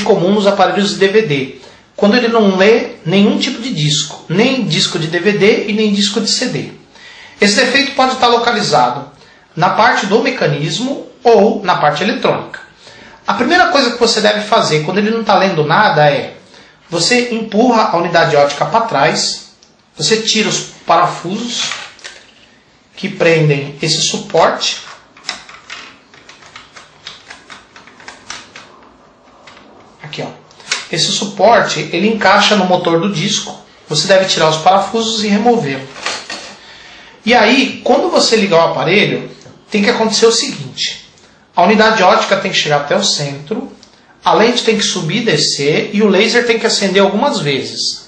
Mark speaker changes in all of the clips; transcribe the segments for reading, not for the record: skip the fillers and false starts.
Speaker 1: comum nos aparelhos de DVD, quando ele não lê nenhum tipo de disco, nem disco de DVD e nem disco de CD. Esse defeito pode estar localizado na parte do mecanismo ou na parte eletrônica. A primeira coisa que você deve fazer quando ele não está lendo nada é: você empurra a unidade ótica para trás, você tira os parafusos que prendem esse suporte, aqui ó, esse suporte ele encaixa no motor do disco, você deve tirar os parafusos e removê-lo. E aí, quando você ligar o aparelho, tem que acontecer o seguinte: a unidade ótica tem que chegar até o centro, a lente tem que subir e descer e o laser tem que acender algumas vezes.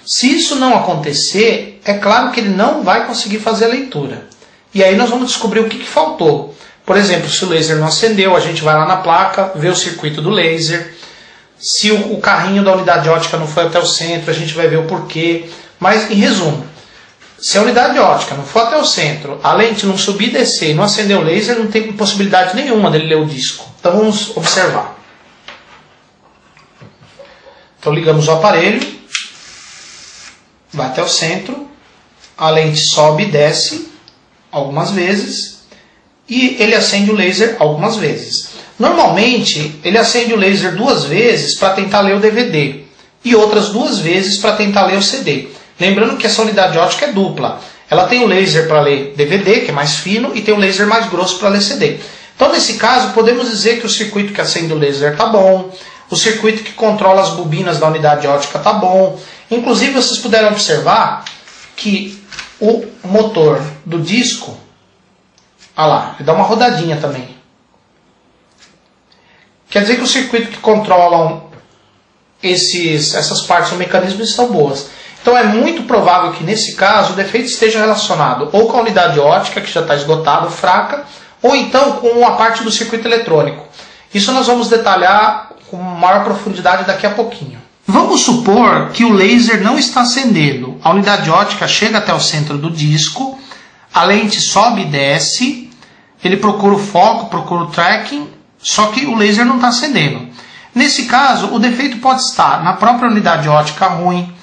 Speaker 1: Se isso não acontecer, é claro que ele não vai conseguir fazer a leitura. E aí nós vamos descobrir o que faltou. Por exemplo, se o laser não acendeu, a gente vai lá na placa, vê o circuito do laser. Se o carrinho da unidade ótica não foi até o centro, a gente vai ver o porquê. Mas, em resumo, se a unidade ótica não for até o centro, a lente não subir e descer e não acender o laser, não tem possibilidade nenhuma dele ler o disco. Então vamos observar. Então ligamos o aparelho, vai até o centro, a lente sobe e desce algumas vezes e ele acende o laser algumas vezes. Normalmente ele acende o laser 2 vezes para tentar ler o DVD e outras 2 vezes para tentar ler o CD. Lembrando que essa unidade ótica é dupla. Ela tem o laser para ler DVD, que é mais fino, e tem o laser mais grosso para ler CD. Então, nesse caso, podemos dizer que o circuito que acende o laser está bom, o circuito que controla as bobinas da unidade ótica está bom. Inclusive, vocês puderam observar que o motor do disco, olha lá, ele dá uma rodadinha também. Quer dizer que o circuito que controlam essas partes do mecanismo estão boas. Então é muito provável que nesse caso o defeito esteja relacionado ou com a unidade ótica, que já está esgotada, fraca, ou então com a parte do circuito eletrônico. Isso nós vamos detalhar com maior profundidade daqui a pouquinho. Vamos supor que o laser não está acendendo. A unidade ótica chega até o centro do disco, a lente sobe e desce, ele procura o foco, procura o tracking, só que o laser não está acendendo. Nesse caso, o defeito pode estar na própria unidade ótica ruim,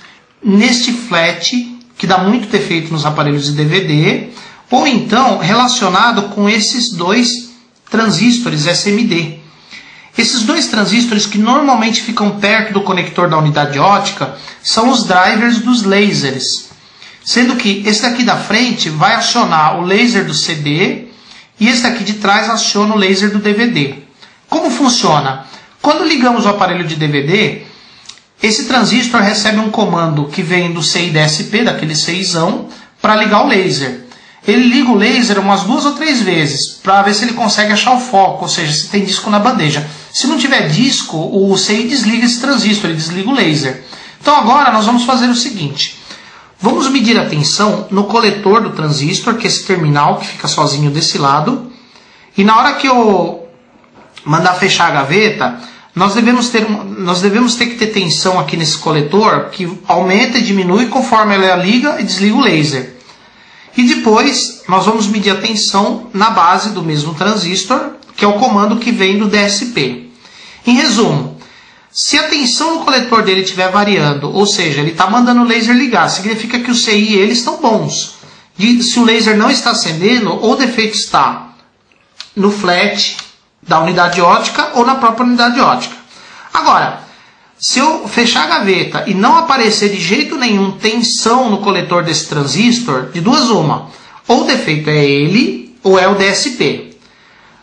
Speaker 1: neste flat, que dá muito defeito nos aparelhos de DVD, ou então relacionado com esses 2 transistores SMD. Esses 2 transistores que normalmente ficam perto do conector da unidade ótica são os drivers dos lasers, sendo que esse daqui da frente vai acionar o laser do CD e esse daqui de trás aciona o laser do DVD. Como funciona? Quando ligamos o aparelho de DVD, esse transistor recebe um comando que vem do CI DSP, daquele CIzão, para ligar o laser. Ele liga o laser umas 2 ou 3 vezes, para ver se ele consegue achar o foco, ou seja, se tem disco na bandeja. Se não tiver disco, o CI desliga esse transistor, ele desliga o laser. Então agora nós vamos fazer o seguinte. Vamos medir a tensão no coletor do transistor, que é esse terminal que fica sozinho desse lado. E na hora que eu mandar fechar a gaveta, nós devemos ter que ter tensão aqui nesse coletor que aumenta e diminui conforme ela liga e desliga o laser. E depois nós vamos medir a tensão na base do mesmo transistor, que é o comando que vem do DSP. Em resumo, se a tensão no coletor dele estiver variando, ou seja, ele está mandando o laser ligar, significa que o CI e ele estão bons. Se o laser não está acendendo, ou o defeito está no flat da unidade ótica ou na própria unidade ótica. Agora, se eu fechar a gaveta e não aparecer de jeito nenhum tensão no coletor desse transistor, de 2 uma, ou o defeito é ele ou é o DSP.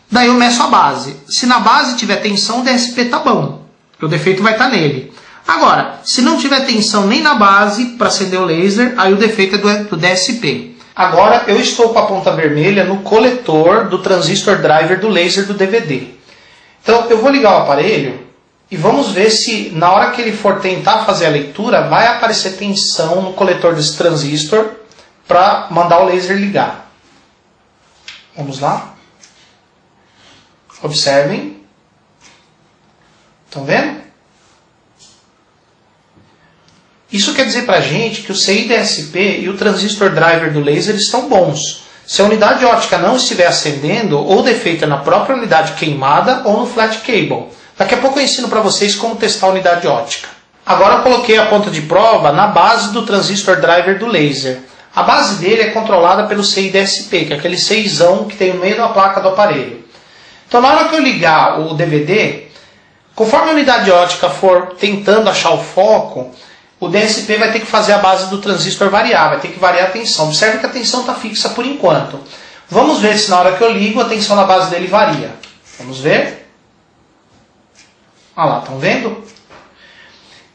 Speaker 1: Daí eu meço a base. Se na base tiver tensão, o DSP está bom, o defeito vai estar nele. Agora, se não tiver tensão nem na base para acender o laser, aí o defeito é do DSP. Agora eu estou com a ponta vermelha no coletor do transistor driver do laser do DVD. Então eu vou ligar o aparelho e vamos ver se na hora que ele for tentar fazer a leitura vai aparecer tensão no coletor desse transistor para mandar o laser ligar. Vamos lá? Observem. Estão vendo? Isso quer dizer para a gente que o CI-DSP e o transistor driver do laser estão bons. Se a unidade ótica não estiver acendendo, ou o defeito é na própria unidade queimada ou no flat cable. Daqui a pouco eu ensino para vocês como testar a unidade ótica. Agora eu coloquei a ponta de prova na base do transistor driver do laser. A base dele é controlada pelo CIDSP, que é aquele seizão que tem no meio da placa do aparelho. Então na hora que eu ligar o DVD, conforme a unidade ótica for tentando achar o foco, o DSP vai ter que fazer a base do transistor variar, vai ter que variar a tensão. Observe que a tensão está fixa por enquanto. Vamos ver se na hora que eu ligo a tensão na base dele varia. Vamos ver. Olha lá, estão vendo?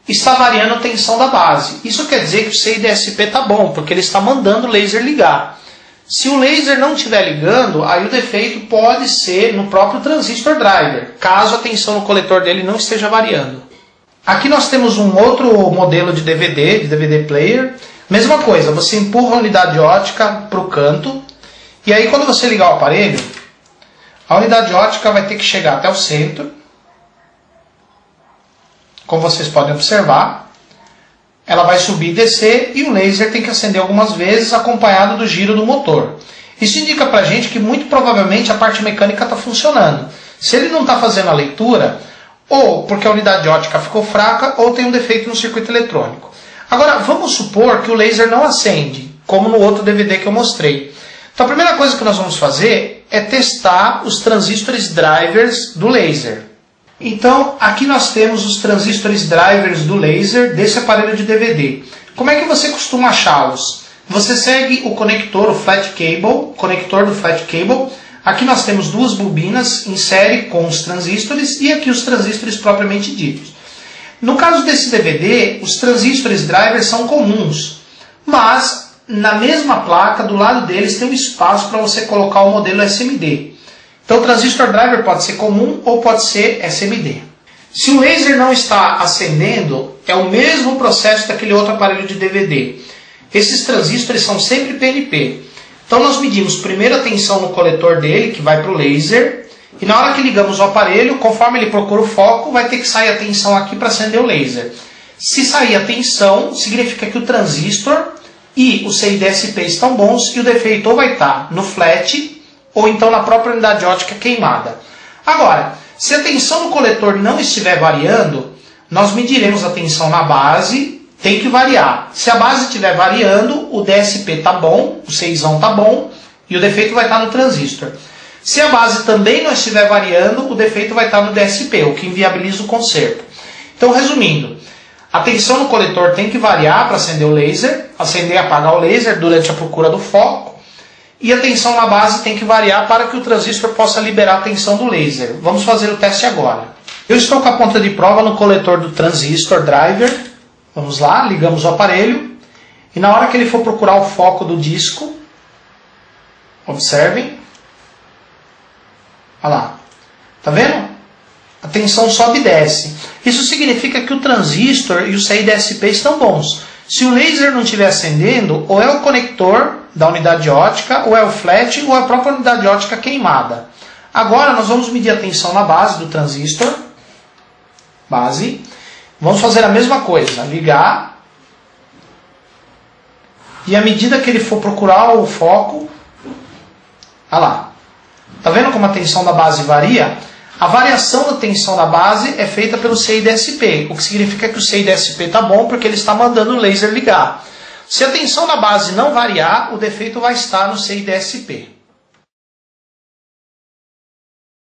Speaker 1: Está variando a tensão da base. Isso quer dizer que o CIDSP está bom, porque ele está mandando o laser ligar. Se o laser não estiver ligando, aí o defeito pode ser no próprio transistor driver, caso a tensão no coletor dele não esteja variando. Aqui nós temos um outro modelo de DVD player. Mesma coisa, você empurra a unidade ótica para o canto, e aí quando você ligar o aparelho, a unidade ótica vai ter que chegar até o centro. Como vocês podem observar, ela vai subir e descer e o laser tem que acender algumas vezes acompanhado do giro do motor. Isso indica para a gente que muito provavelmente a parte mecânica está funcionando. Se ele não está fazendo a leitura, ou porque a unidade ótica ficou fraca, ou tem um defeito no circuito eletrônico. Agora, vamos supor que o laser não acende, como no outro DVD que eu mostrei. Então a primeira coisa que nós vamos fazer é testar os transistores drivers do laser. Então, aqui nós temos os transistores drivers do laser desse aparelho de DVD. Como é que você costuma achá-los? Você segue o conector, o flat cable, conector do flat cable. Aqui nós temos duas bobinas em série com os transistores e aqui os transistores propriamente ditos. No caso desse DVD, os transistores drivers são comuns, mas na mesma placa, do lado deles, tem um espaço para você colocar o modelo SMD. Então o transistor driver pode ser comum ou pode ser SMD. Se o laser não está acendendo, é o mesmo processo daquele outro aparelho de DVD. Esses transistores são sempre PNP. Então nós medimos primeiro a tensão no coletor dele, que vai para o laser, e na hora que ligamos o aparelho, conforme ele procura o foco, vai ter que sair a tensão aqui para acender o laser. Se sair a tensão, significa que o transistor e o CIDSP estão bons e o defeito ou vai estar no flat ou então na própria unidade ótica queimada. Agora, se a tensão no coletor não estiver variando, nós mediremos a tensão na base, tem que variar. Se a base estiver variando, o DSP está bom, o seizão está bom, e o defeito vai estar no transistor. Se a base também não estiver variando, o defeito vai estar no DSP, o que inviabiliza o conserto. Então, resumindo, a tensão no coletor tem que variar para acender o laser, acender e apagar o laser durante a procura do foco, e a tensão na base tem que variar para que o transistor possa liberar a tensão do laser. Vamos fazer o teste agora. Eu estou com a ponta de prova no coletor do transistor driver. Vamos lá, ligamos o aparelho. E na hora que ele for procurar o foco do disco, observem. Olha lá. Tá vendo? A tensão sobe e desce. Isso significa que o transistor e o CIDSP estão bons. Se o laser não estiver acendendo, ou é o conector da unidade ótica, ou é o flat, ou é a própria unidade ótica queimada. Agora nós vamos medir a tensão na base do transistor. Base. Vamos fazer a mesma coisa. Ligar. E à medida que ele for procurar o foco, olha lá. Tá vendo como a tensão da base varia? A variação da tensão da base é feita pelo CIDSP, o que significa que o CIDSP está bom porque ele está mandando o laser ligar. Se a tensão da base não variar, o defeito vai estar no CIDSP.